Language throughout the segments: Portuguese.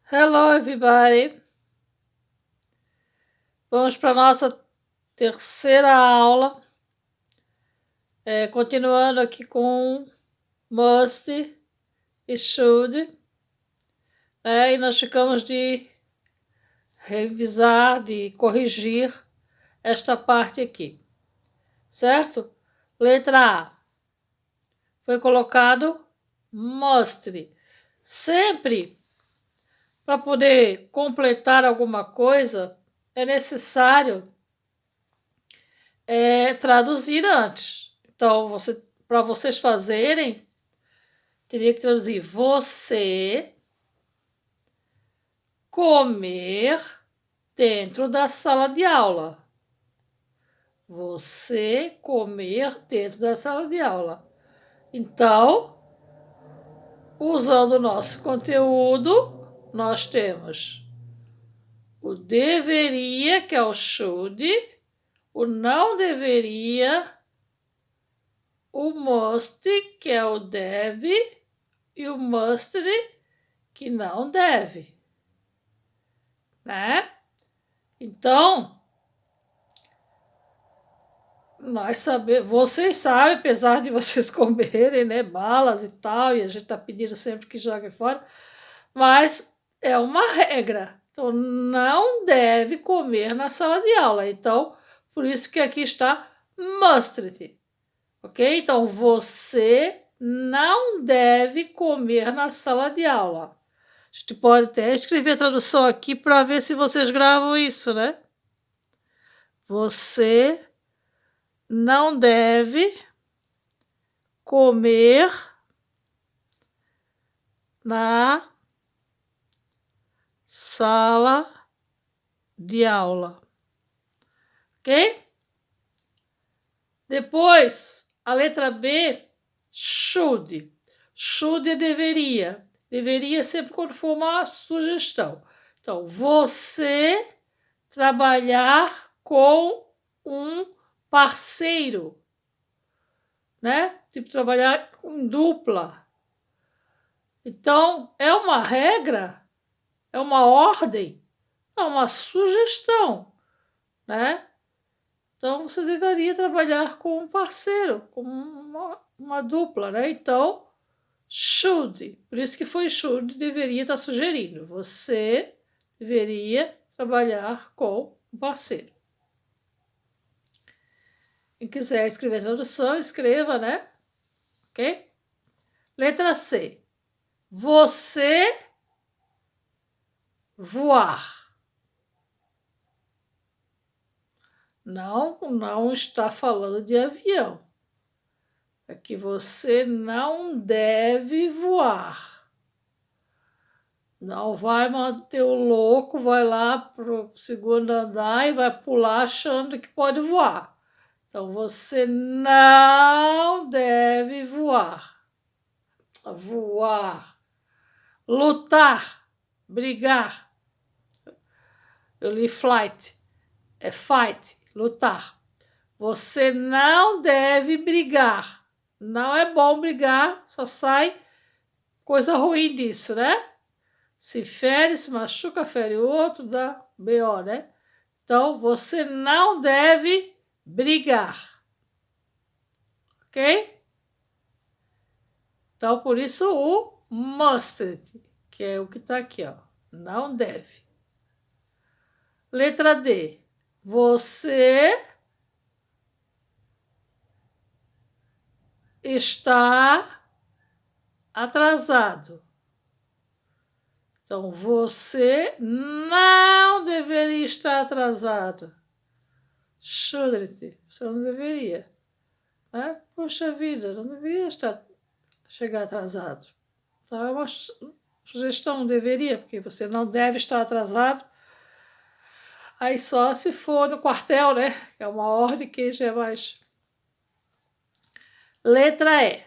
Hello, everybody. Vamos para a nossa terceira aula, continuando aqui com must e should, e nós ficamos de revisar, de corrigir esta parte aqui, certo? Letra A, foi colocado must. Sempre para poder completar alguma coisa, é necessário traduzir antes. Então, para vocês fazerem, teria que traduzir você comer dentro da sala de aula. Você comer dentro da sala de aula. Então, usando o nosso conteúdo, nós temos o deveria, que é o should, o não deveria, o must, que é o deve, e o must, que não deve, né? Então, vocês sabem, apesar de vocês comerem, né, balas e tal, e a gente tá pedindo sempre que joguem fora, mas é uma regra. Então, não deve comer na sala de aula. Então, por isso que aqui está must. Ok? Então, você não deve comer na sala de aula. A gente pode até escrever a tradução aqui para ver se vocês gravam isso, né? Você não deve comer na sala de aula. Ok? Depois, a letra B, should. Should é deveria. Deveria sempre quando for uma sugestão. Então, você trabalhar com um parceiro, né? Tipo, trabalhar com dupla. Então, é uma regra, é uma ordem, é uma sugestão, né? Então, você deveria trabalhar com um parceiro, com uma dupla, né? Então, should, por isso que foi should, deveria estar sugerindo. Você deveria trabalhar com um parceiro. Quem quiser escrever a tradução, escreva, né? Ok? Letra C. Você voar. Não está falando de avião. É que você não deve voar. Não vai manter o louco, vai lá pro segundo andar e vai pular achando que pode voar. Então, você não deve voar. Voar. Lutar. Brigar. Eu li flight. É fight. Lutar. Você não deve brigar. Não é bom brigar, só sai coisa ruim disso, né? Se fere, se machuca, fere o outro, dá BO, né? Então, você não deve brigar. Ok? Então, por isso o must, que é o que está aqui, ó. Não deve. Letra D. Você está atrasado. Então, você não deveria estar atrasado. Shouldn't. Você não deveria. Né? Poxa vida, não deveria chegar atrasado. Então, é uma sugestão, não deveria, porque você não deve estar atrasado. Aí só se for no quartel, né? É uma ordem que já é mais... Letra E.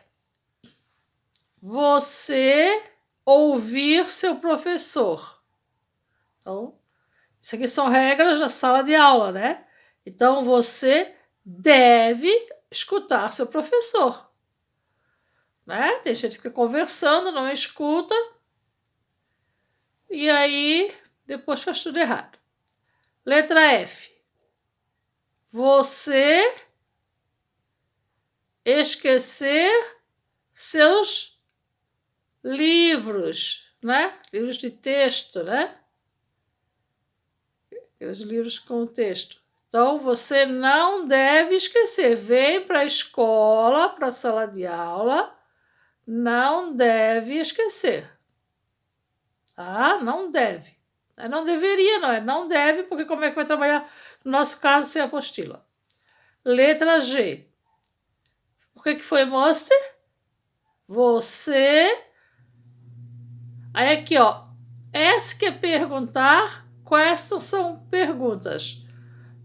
Você ouvir seu professor. Então, isso aqui são regras da sala de aula, né? Então, você deve escutar seu professor. Né? Tem gente que fica conversando, não escuta. e aí depois faz tudo errado. Letra F. Você esquecer seus livros, né? Livros de texto, né? Aqueles livros com texto. Então, você não deve esquecer. Vem para a escola, para a sala de aula, não deve esquecer. Tá? Não deve. Não deveria, não. Não deve, porque como é que vai trabalhar, no nosso caso, sem apostila? Letra G. Por que foi must? Você... Aí aqui, ó. Ask é perguntar, questions são perguntas.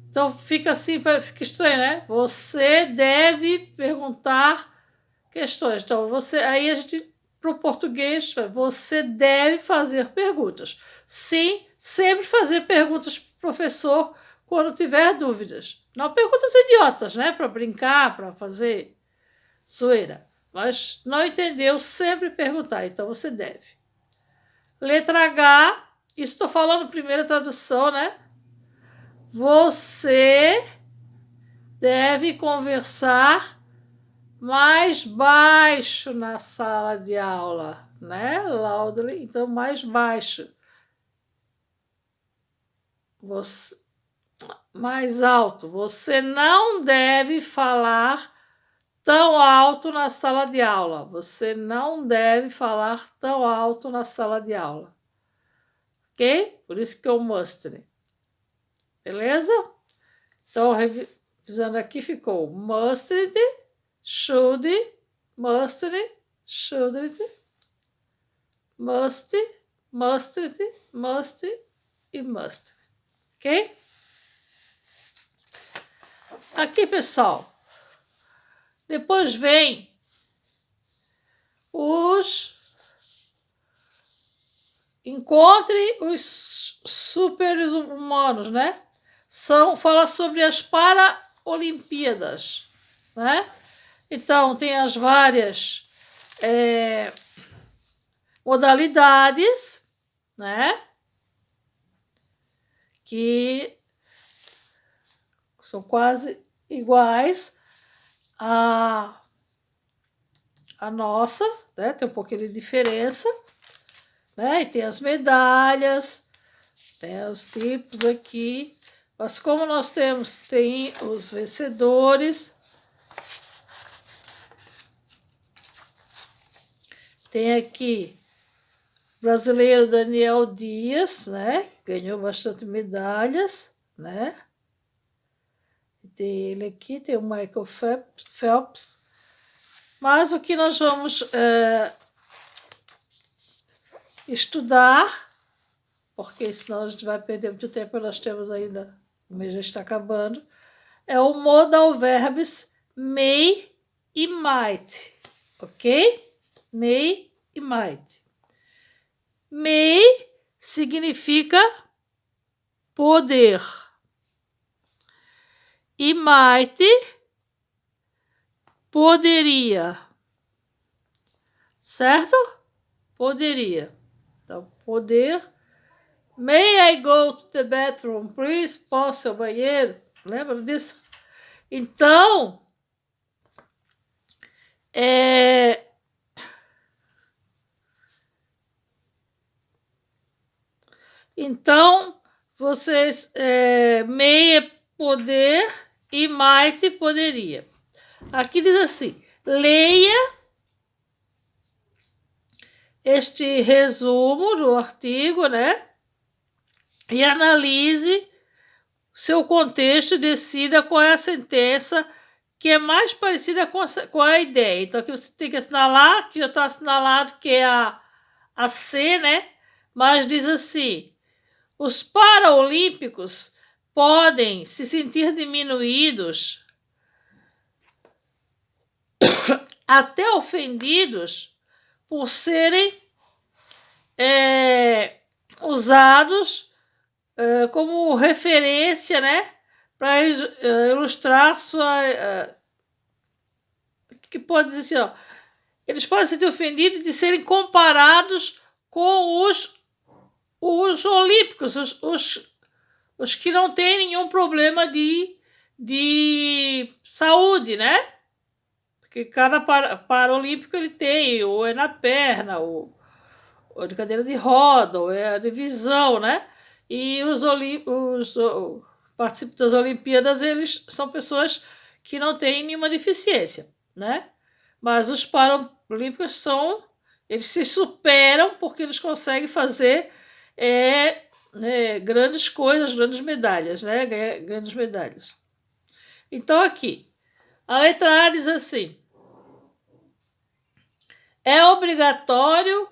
Então fica assim, fica estranho, né? Você deve perguntar questões. Então, aí a gente, para o português, você deve fazer perguntas. Sim, sempre fazer perguntas para o professor quando tiver dúvidas. Não perguntas idiotas, né? Para brincar, para fazer zoeira. Mas não entendeu, sempre perguntar. Então, você deve. Letra H, isso estou falando primeira tradução, né? Você deve conversar mais baixo na sala de aula, né? Loudly, então mais baixo. Você, mais alto. Você não deve falar tão alto na sala de aula. Você não deve falar tão alto na sala de aula. Ok? Por isso que eu must. Beleza? Então, revisando aqui, ficou mustn't, should, mustn't, shouldn't, must, mustn't, must e must. Ok? Aqui, pessoal, depois vem os... Encontre os super-humanos, né? Fala sobre as Paralimpíadas, né? Então, tem as várias modalidades, né? Que são quase iguais à nossa, né? Tem um pouquinho de diferença, né? E tem as medalhas, tem os tipos aqui. Mas como nós tem os vencedores, tem aqui o brasileiro Daniel Dias, né? Ganhou bastante medalhas, né? Tem ele aqui, tem o Michael Phelps. Mas o que nós vamos estudar, porque senão a gente vai perder muito tempo, nós temos ainda, o mês já está acabando, é o modal verbs may e might, ok? May e might. May significa poder e might poderia, certo? Poderia. Então, poder. May I go to the bathroom, please? Posso ir ao banheiro? Lembra disso? Então, vocês, may é poder e might poderia. Aqui diz assim, leia este resumo do artigo, né? E analise seu contexto e decida qual é a sentença que é mais parecida com a ideia. Então, aqui você tem que assinalar, que já está assinalado que é a C, né? Mas diz assim, os paraolímpicos podem se sentir diminuídos, até ofendidos, por serem usados como referência, né, para ilustrar sua... que pode dizer assim, ó, eles podem se sentir ofendidos de serem comparados com os olímpicos, os que não têm nenhum problema de saúde, né? Porque cada paralímpico ele tem, ou é na perna, ou é de cadeira de roda, ou é de visão, né? E os participantes das Olimpíadas, eles são pessoas que não têm nenhuma deficiência, né? Mas os paralímpicos eles se superam porque eles conseguem fazer grandes coisas, grandes medalhas, né? Grandes medalhas. Então, aqui, a letra A diz assim: é obrigatório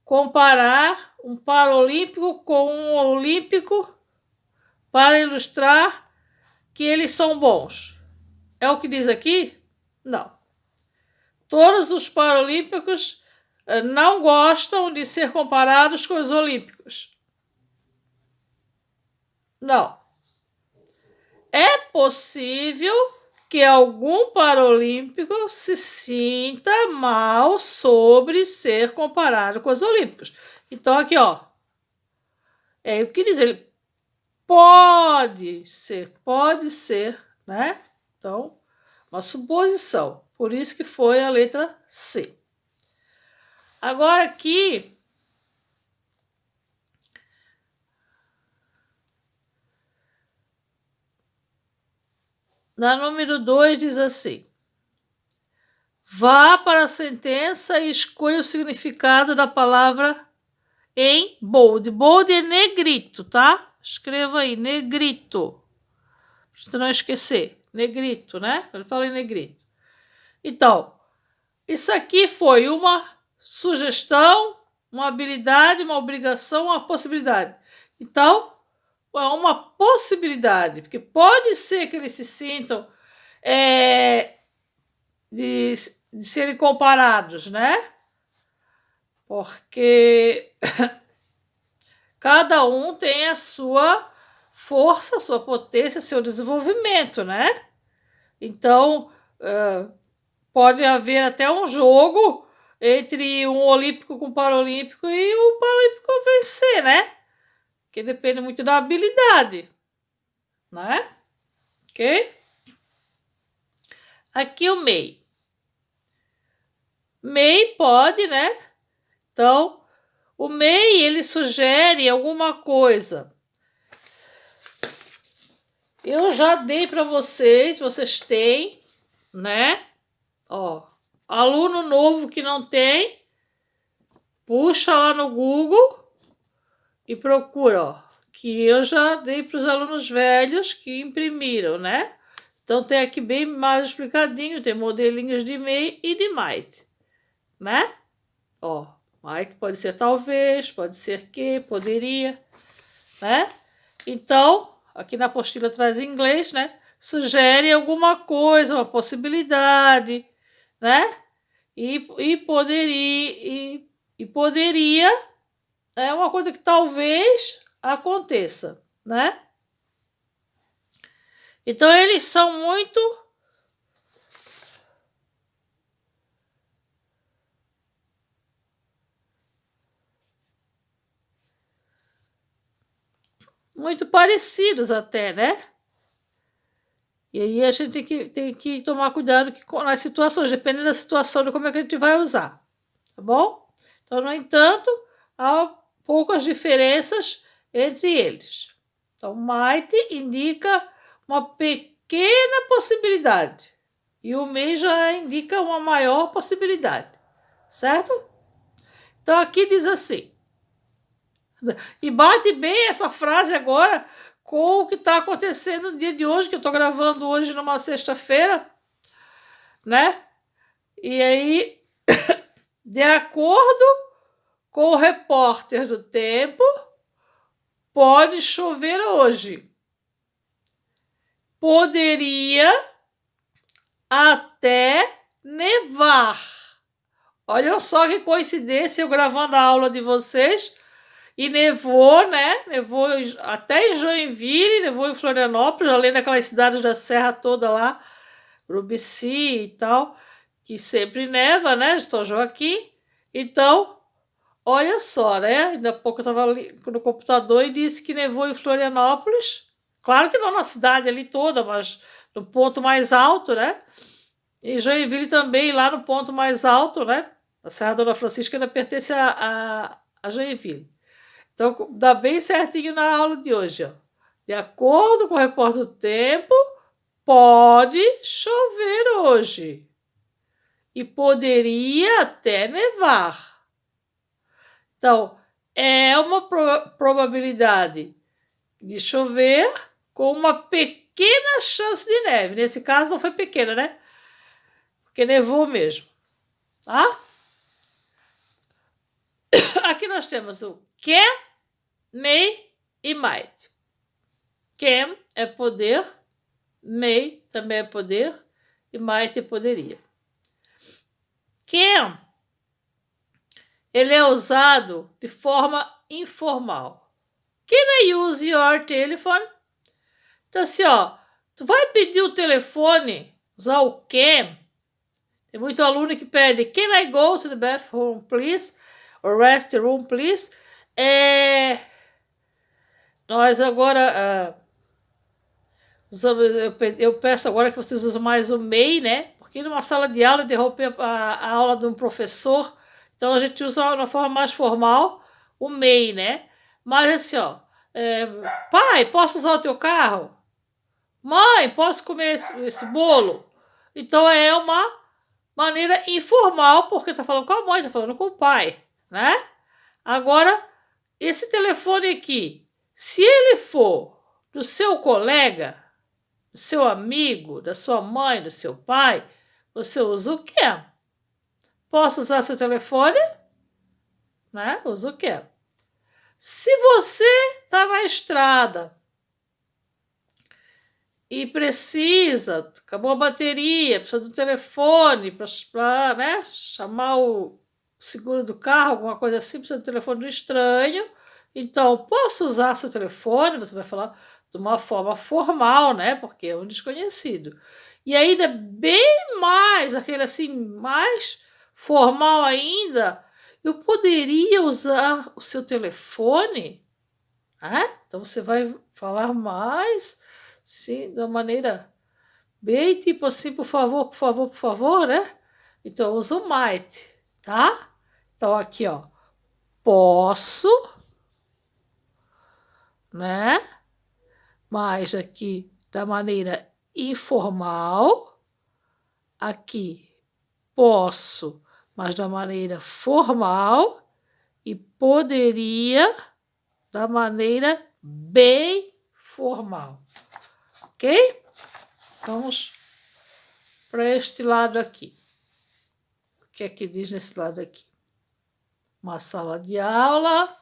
comparar um paralímpico com um olímpico para ilustrar que eles são bons. É o que diz aqui? Não. Todos os paralímpicos não gostam de ser comparados com os olímpicos. Não. É possível que algum paralímpico se sinta mal sobre ser comparado com os olímpicos. Então, aqui, ó. É o que diz ele. Pode ser, né? Então, uma suposição. Por isso que foi a letra C. Agora aqui, na número 2 diz assim: vá para a sentença e escolha o significado da palavra em bold. Bold é negrito, tá? Escreva aí, negrito. Pra não esquecer. Negrito, né? Ele fala em negrito. Então, isso aqui foi uma sugestão, uma habilidade, uma obrigação, uma possibilidade. Então, é uma possibilidade, porque pode ser que eles se sintam de serem comparados, né? Porque cada um tem a sua força, a sua potência, seu desenvolvimento, né? Então, pode haver até um jogo entre um olímpico com um paralímpico e o paralímpico vencer, né? Que depende muito da habilidade, né? Ok? Aqui o MEI. MEI pode, né? Então, o MEI, ele sugere alguma coisa. Eu já dei para vocês têm, né? Ó, aluno novo que não tem, puxa lá no Google e procura, ó, que eu já dei para os alunos velhos que imprimiram, né? Então tem aqui bem mais explicadinho, tem modelinhos de MEI e de MIT, né? Ó, MIT pode ser talvez, pode ser que, poderia, né? Então, aqui na apostila traz em inglês, né? Sugere alguma coisa, uma possibilidade, né? E poderia é uma coisa que talvez aconteça, né? Então, eles são muito parecidos até, né? E aí a gente tem que tomar cuidado nas situações, dependendo da situação, de como é que a gente vai usar, tá bom? Então, no entanto, há poucas diferenças entre eles. Então, might indica uma pequena possibilidade e o may já indica uma maior possibilidade, certo? Então, aqui diz assim, e bate bem essa frase agora com o que está acontecendo no dia de hoje, que eu estou gravando hoje numa sexta-feira, né? E aí, de acordo com o repórter do Tempo, pode chover hoje. Poderia até nevar. Olha só que coincidência, eu gravando a aula de vocês e nevou, né? Nevou até em Joinville, nevou em Florianópolis, além daquelas cidades da Serra toda lá, Urubici e tal, que sempre neva, né? São Joaquim. Então, Olha só, né? Ainda há pouco eu estava ali no computador e disse que nevou em Florianópolis. Claro que não na cidade ali toda, mas no ponto mais alto, né? E Joinville também, lá no ponto mais alto, né? A Serra Dona Francisca ainda pertence a Joinville. Então, dá bem certinho na aula de hoje, ó. De acordo com o repórter do tempo, pode chover hoje. E poderia até nevar. Então, é uma probabilidade de chover com uma pequena chance de neve. Nesse caso, não foi pequena, né? Porque nevou mesmo. Tá? Aqui nós temos o can, may e might. Can é poder, may também é poder e might é poderia. Can, ele é usado de forma informal. Can I use your telephone? Então assim, ó, tu vai pedir o telefone, usar o can. Tem muito aluno que pede, can I go to the bathroom, please? Or restroom, please? Nós agora eu peço agora que vocês usem mais o may, né? Porque numa sala de aula interromper a aula de um professor, então a gente usa na forma mais formal o may, né? Mas assim, ó, pai, posso usar o teu carro? Mãe, posso comer esse bolo? Então é uma maneira informal, porque tá falando com a mãe, tá falando com o pai, né? Agora, esse telefone aqui, se ele for do seu colega, do seu amigo, da sua mãe, do seu pai, você usa o can. Posso usar seu telefone? Né? Usa o can. Se você está na estrada e precisa, acabou a bateria, precisa do telefone para né, chamar o seguro do carro, alguma coisa assim, precisa do telefone do estranho. Então, posso usar seu telefone? Você vai falar de uma forma formal, né? Porque é um desconhecido. E ainda bem mais, aquele assim, mais formal ainda, eu poderia usar o seu telefone? Então, você vai falar mais, sim, de uma maneira bem tipo assim, por favor, por favor, por favor, né? Então, usa o might, tá? Então, aqui, ó, posso, né? Mas aqui da maneira informal, aqui posso, mas da maneira formal, e poderia da maneira bem formal, ok? Vamos para este lado aqui. O que é que diz nesse lado aqui? Uma sala de aula,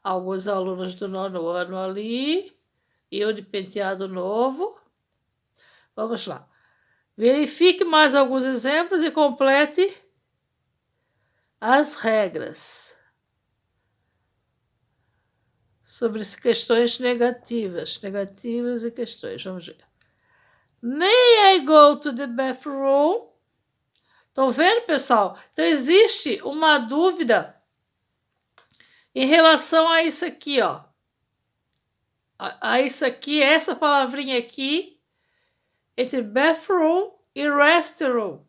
alguns alunos do 9º ano ali, eu de penteado novo. Vamos lá. Verifique mais alguns exemplos e complete as regras sobre questões negativas e questões. Vamos ver. May I go to the bathroom? Estão vendo, pessoal? Então, existe uma dúvida em relação a isso aqui, ó. A isso aqui, essa palavrinha aqui, entre bathroom e restroom.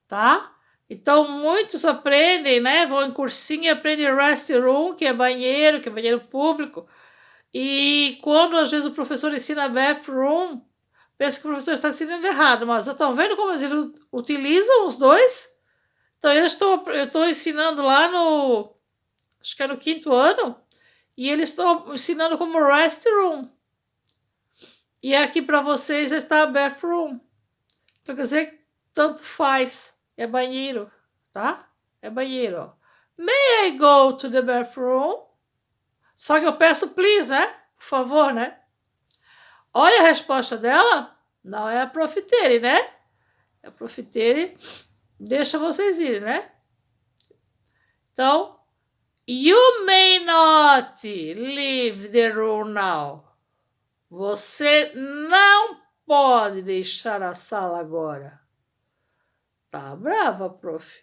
Tá? Então, muitos aprendem, né? Vão em cursinho e aprendem restroom, que é banheiro público. E quando, às vezes, o professor ensina bathroom, pensa que o professor está ensinando errado, mas estão vendo como eles utilizam os dois? Então, eu estou ensinando lá no, acho que é no 5º ano, e eles estão ensinando como restroom. E aqui para vocês já está bathroom. Então, quer dizer, tanto faz. É banheiro, tá? É banheiro, ó. May I go to the bathroom? Só que eu peço please, né? Por favor, né? Olha a resposta dela. Não é a Profiteri, né? A Profiteri deixa vocês irem, né? Então, you may not leave the room now. Você não pode deixar a sala agora. Tá brava, prof,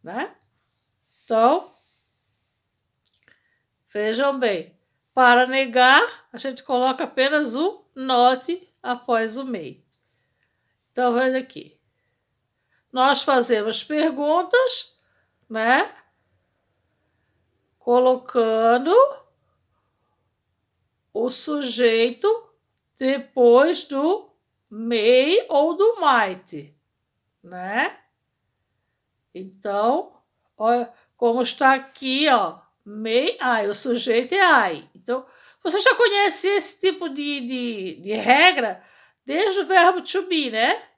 né? Então, vejam bem, para negar, a gente coloca apenas o not após o may. Então, veja aqui. Nós fazemos perguntas, né? Colocando o sujeito depois do may ou do might, né? Então, olha como está aqui, ó, may I, o sujeito é I. Então, você já conhece esse tipo de regra desde o verbo to be, né?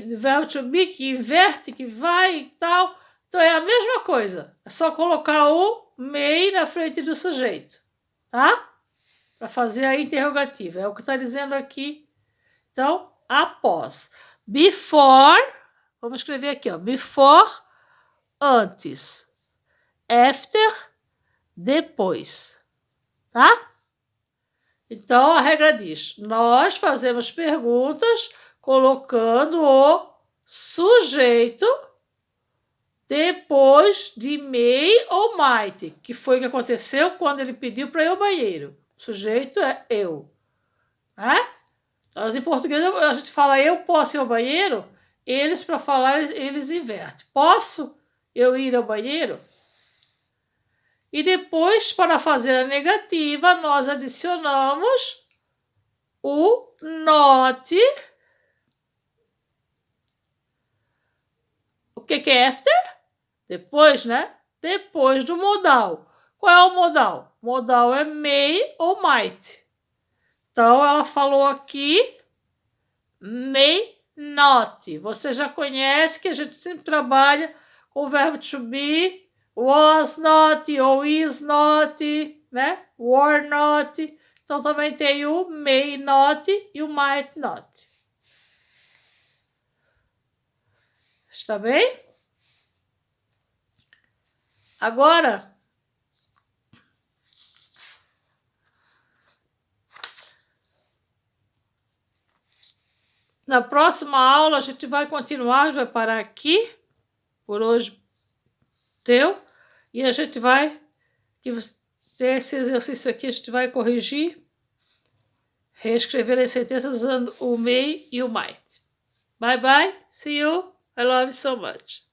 Verbo to be que inverte, que vai e tal. Então, é a mesma coisa. É só colocar o may na frente do sujeito, tá? Para fazer a interrogativa. É o que está dizendo aqui. Então, após. Before, vamos escrever aqui, ó. Before, antes. After, depois. Tá? Então, a regra diz, nós fazemos perguntas colocando o sujeito depois de may ou might, que foi o que aconteceu quando ele pediu para ir ao banheiro. O sujeito é eu. Né? Nós, em português, a gente fala eu posso ir ao banheiro, eles, para falar, eles invertem. Posso eu ir ao banheiro? E depois, para fazer a negativa, nós adicionamos o not. O que é after? Depois, né? Depois do modal. Qual é o modal? O modal é may ou might. Então, ela falou aqui may not. Você já conhece que a gente sempre trabalha com o verbo to be, was not ou is not, né? Were not. Então, também tem o may not e o might not. Está bem? Agora, na próxima aula, a gente vai continuar, vai parar aqui, por hoje deu, e a gente vai ter esse exercício aqui, a gente vai corrigir, reescrever as sentenças usando o may e o might. Bye bye, see you, I love you so much.